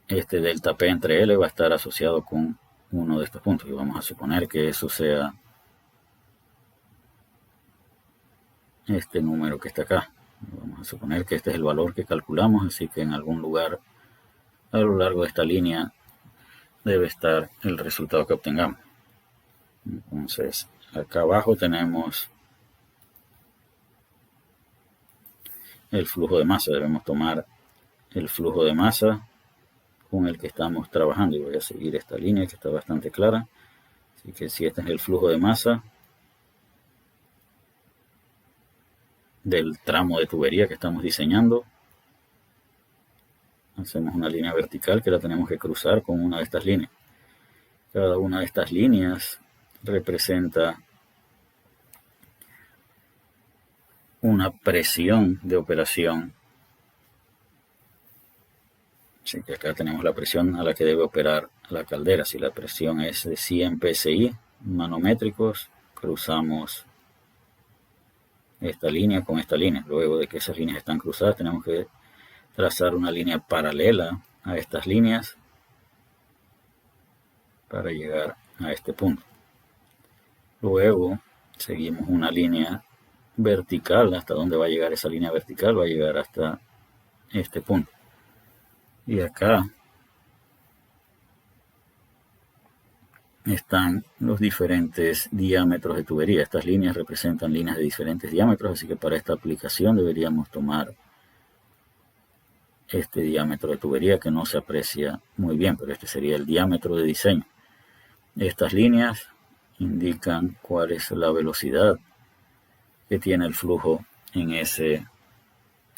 este delta P entre L va a estar asociado con uno de estos puntos, y vamos a suponer que eso sea este número que está acá. Vamos a suponer que este es el valor que calculamos, así que en algún lugar a lo largo de esta línea debe estar el resultado que obtengamos. Entonces, acá abajo tenemos el flujo de masa. Debemos tomar el flujo de masa con el que estamos trabajando, y voy a seguir esta línea que está bastante clara. Así que si este es el flujo de masa del tramo de tubería que estamos diseñando, hacemos una línea vertical que la tenemos que cruzar con una de estas líneas. Cada una de estas líneas representa una presión de operación. Así que acá tenemos la presión a la que debe operar la caldera. Si la presión es de 100 psi manométricos, cruzamos esta línea con esta línea. Luego de que esas líneas están cruzadas, tenemos que trazar una línea paralela a estas líneas para llegar a este punto. Luego seguimos una línea vertical. ¿Hasta dónde va a llegar esa línea vertical? Va a llegar hasta este punto. Y acá están los diferentes diámetros de tubería. Estas líneas representan líneas de diferentes diámetros, así que para esta aplicación deberíamos tomar este diámetro de tubería, que no se aprecia muy bien, pero este sería el diámetro de diseño. Estas líneas indican cuál es la velocidad que tiene el flujo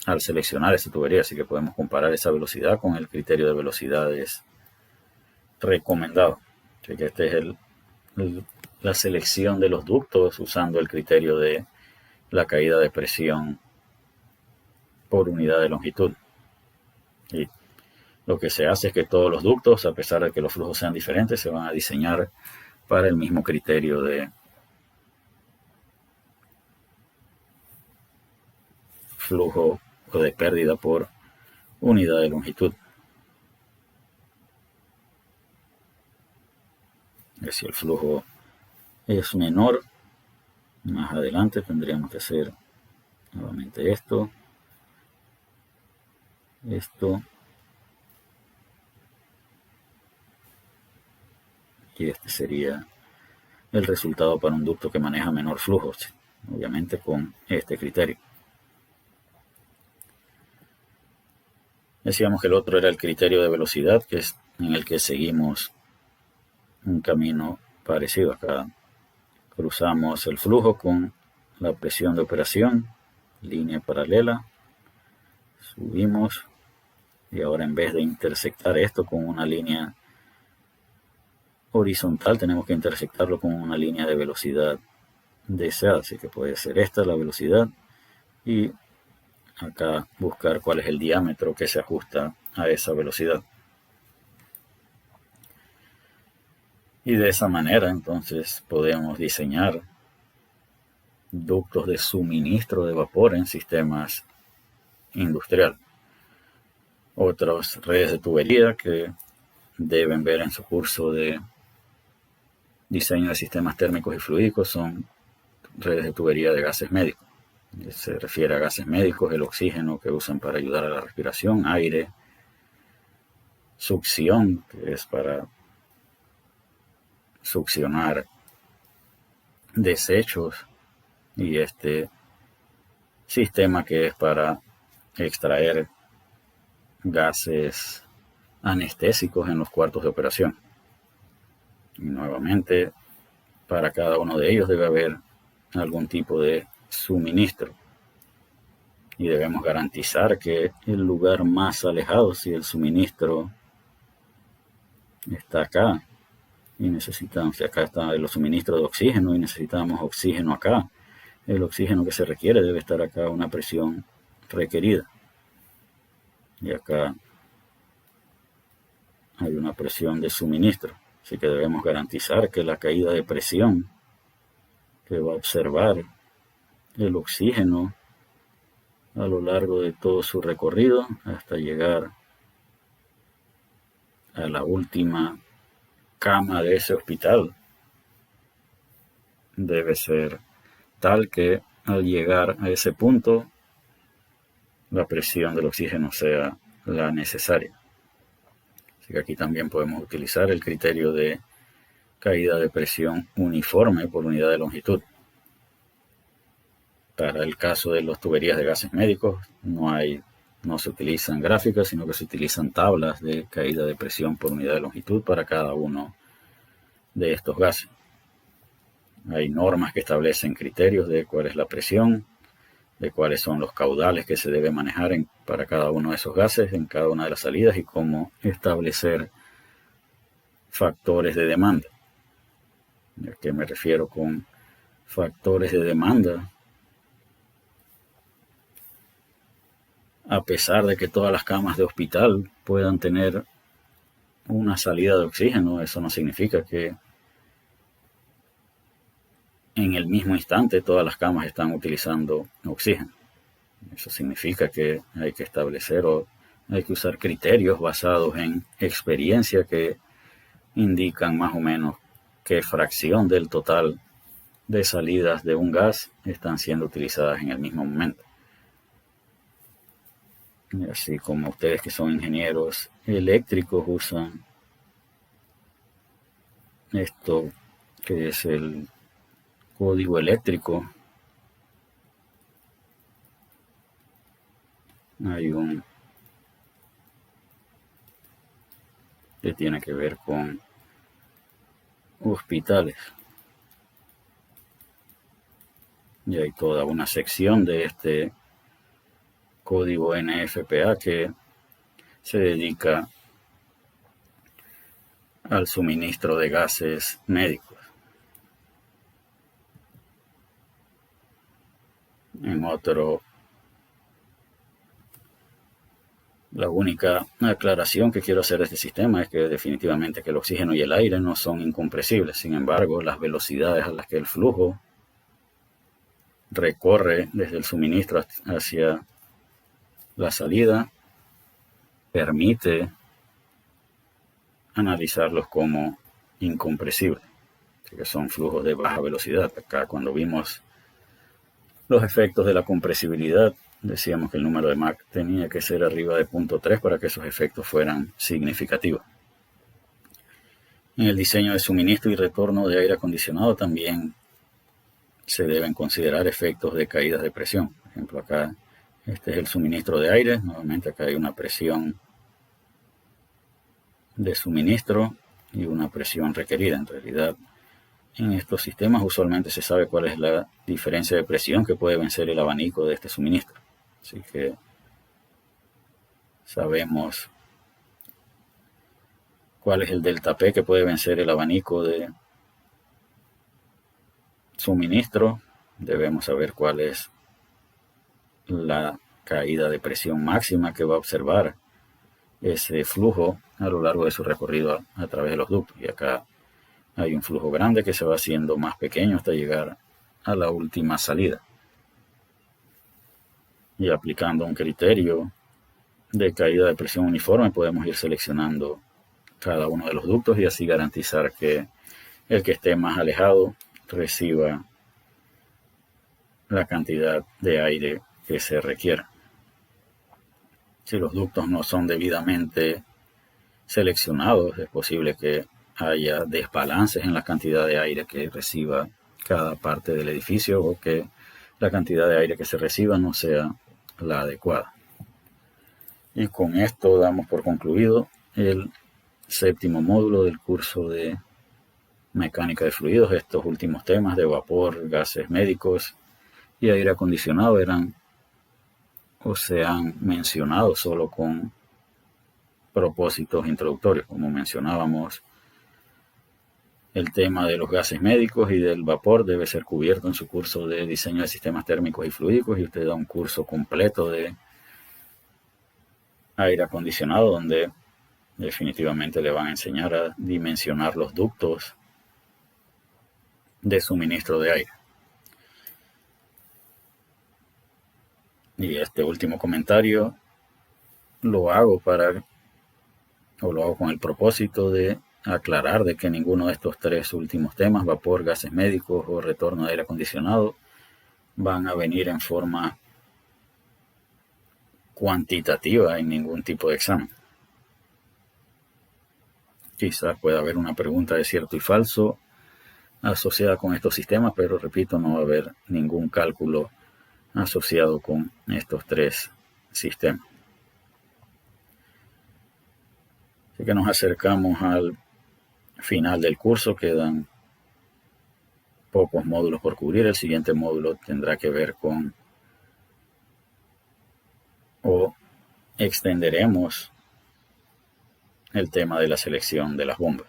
al seleccionar esa tubería, así que podemos comparar esa velocidad con el criterio de velocidades recomendado. Así que este es la selección de los ductos usando el criterio de la caída de presión por unidad de longitud. Y lo que se hace es que todos los ductos, a pesar de que los flujos sean diferentes, se van a diseñar para el mismo criterio de flujo o de pérdida por unidad de longitud. Si el flujo es menor, más adelante tendríamos que hacer nuevamente esto, y este sería el resultado para un ducto que maneja menor flujo, obviamente con este criterio. Decíamos que el otro era el criterio de velocidad, que es en el que seguimos un camino parecido. Acá cruzamos el flujo con la presión de operación, línea paralela, subimos y ahora en vez de intersectar esto con una línea horizontal, tenemos que intersectarlo con una línea de velocidad deseada, así que puede ser esta la velocidad y acá buscar cuál es el diámetro que se ajusta a esa velocidad. Y de esa manera entonces podemos diseñar ductos de suministro de vapor en sistemas industriales. Otras redes de tubería que deben ver en su curso de diseño de sistemas térmicos y fluídicos son redes de tubería de gases médicos. Se refiere a gases médicos, el oxígeno que usan para ayudar a la respiración, aire, succión, que es para succionar desechos, y este sistema que es para extraer gases anestésicos en los cuartos de operación. Y nuevamente, para cada uno de ellos debe haber algún tipo de suministro. Y debemos garantizar que el lugar más alejado, si el suministro está acá, y necesitamos, si acá está el suministro de oxígeno y necesitamos oxígeno acá, el oxígeno que se requiere debe estar acá a una presión requerida. Y acá hay una presión de suministro. Así que debemos garantizar que la caída de presión que va a observar el oxígeno a lo largo de todo su recorrido hasta llegar a la última cama de ese hospital debe ser tal que al llegar a ese punto la presión del oxígeno sea la necesaria. Así que aquí también podemos utilizar el criterio de caída de presión uniforme por unidad de longitud. Para el caso de las tuberías de gases médicos no se utilizan gráficas, sino que se utilizan tablas de caída de presión por unidad de longitud para cada uno de estos gases. Hay normas que establecen criterios de cuál es la presión, de cuáles son los caudales que se debe manejar para cada uno de esos gases en cada una de las salidas y cómo establecer factores de demanda. ¿A qué me refiero con factores de demanda? A pesar de que todas las camas de hospital puedan tener una salida de oxígeno, eso no significa que en el mismo instante todas las camas están utilizando oxígeno. Eso significa que hay que establecer o hay que usar criterios basados en experiencia que indican más o menos qué fracción del total de salidas de un gas están siendo utilizadas en el mismo momento. Y así como ustedes que son ingenieros eléctricos usan esto que es el código eléctrico, hay un que tiene que ver con hospitales. Y hay toda una sección de este código NFPA que se dedica al suministro de gases médicos. En otro, la única aclaración que quiero hacer de este sistema es que definitivamente que el oxígeno y el aire no son incompresibles. Sin embargo, las velocidades a las que el flujo recorre desde el suministro hacia la salida permite analizarlos como incompresibles, que son flujos de baja velocidad. Acá cuando vimos los efectos de la compresibilidad, decíamos que el número de Mach tenía que ser arriba de 0.3 para que esos efectos fueran significativos. En el diseño de suministro y retorno de aire acondicionado también se deben considerar efectos de caídas de presión. Por ejemplo, acá este es el suministro de aire. Nuevamente acá hay una presión de suministro y una presión requerida. En realidad, en estos sistemas usualmente se sabe cuál es la diferencia de presión que puede vencer el abanico de este suministro. Así que sabemos cuál es el delta P que puede vencer el abanico de suministro. Debemos saber cuál es la caída de presión máxima que va a observar ese flujo a lo largo de su recorrido a través de los ductos. Y acá hay un flujo grande que se va haciendo más pequeño hasta llegar a la última salida. Y aplicando un criterio de caída de presión uniforme podemos ir seleccionando cada uno de los ductos y así garantizar que el que esté más alejado reciba la cantidad de aire que se requiera. Si los ductos no son debidamente seleccionados, es posible que haya desbalances en la cantidad de aire que reciba cada parte del edificio o que la cantidad de aire que se reciba no sea la adecuada. Y con esto damos por concluido el 7º módulo del curso de mecánica de fluidos. Estos últimos temas de vapor, gases médicos y aire acondicionado eran o se han mencionado solo con propósitos introductorios. Como mencionábamos, el tema de los gases médicos y del vapor debe ser cubierto en su curso de diseño de sistemas térmicos y fluídicos, y usted da un curso completo de aire acondicionado donde definitivamente le van a enseñar a dimensionar los ductos de suministro de aire. Y este último comentario lo hago con el propósito de aclarar de que ninguno de estos 3 últimos temas, vapor, gases médicos o retorno de aire acondicionado, van a venir en forma cuantitativa en ningún tipo de examen. Quizás pueda haber una pregunta de cierto y falso asociada con estos sistemas, pero repito, no va a haber ningún cálculo asociado con estos 3 sistemas. Así que nos acercamos al final del curso, quedan pocos módulos por cubrir. El siguiente módulo tendrá que ver con, o extenderemos el tema de la selección de las bombas.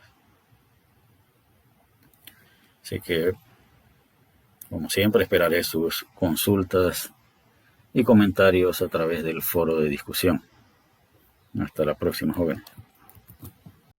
Así que, como siempre, esperaré sus consultas y comentarios a través del foro de discusión. Hasta la próxima, jóvenes.